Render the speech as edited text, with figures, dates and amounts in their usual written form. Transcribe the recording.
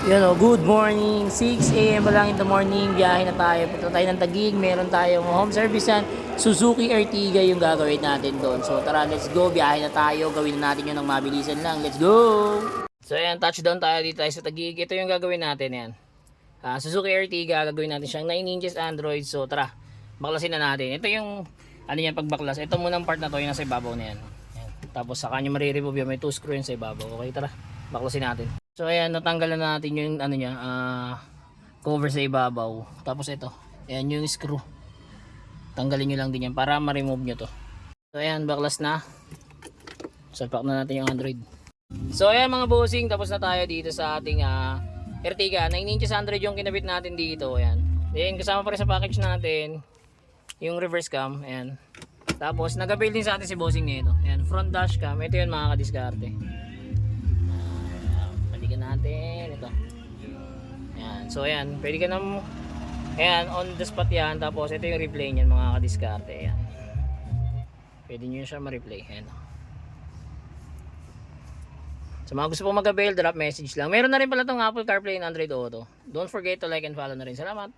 Yun o, good morning. 6 a.m. pa lang in the morning. Biyahe na tayo. Punta tayo ng Taguig. Meron tayong home service yan. Suzuki Ertiga yung gagawin natin doon. So tara, let's go. Biyahe na tayo. Gawin na natin yun ng mabilisan lang. Let's go! So ayan, touchdown tayo dito tayo sa Taguig. Ito yung gagawin natin yan. Suzuki Ertiga. Gagawin natin siyang 9 inches Android. So tara, baklasin na natin. Ito yung, ano yan, pagbaklas. Ito munang part na to, yung nasa ibabaw na yan. Ayan. Tapos saka nyo mariremove yun. May 2 screw yun sa ibabaw. Okay, tara, baklasin natin. So ayan, natanggalan na natin yung ano niya, cover sa ibabaw. Tapos ito, ayan yung screw. Tanggalin nyo lang din yan para ma-remove nyo to. So ayan, baklas na. Salpak na natin yung Android. So ayan mga bossing, tapos na tayo dito sa ating Ertiga. 9 inches Android yung kinabit natin dito. Ayan. Then kasama pa rin sa package natin yung reverse cam. Ayan. Tapos nag-avail din sa atin si bossing nito. Ayan, front dash cam. Ito yun mga kadiskarte. Natin ito. Ayan. So ayan, pwede ka na ayan, on the spot yan. Tapos ito yung replay niyan mga kadiskarte. Ayan. Pwede nyo siya ma-replay. Ayan. So mga gusto pong mag-avail, drop message lang. Meron na rin pala itong Apple CarPlay and Android Auto. Don't forget to like and follow na rin. Salamat.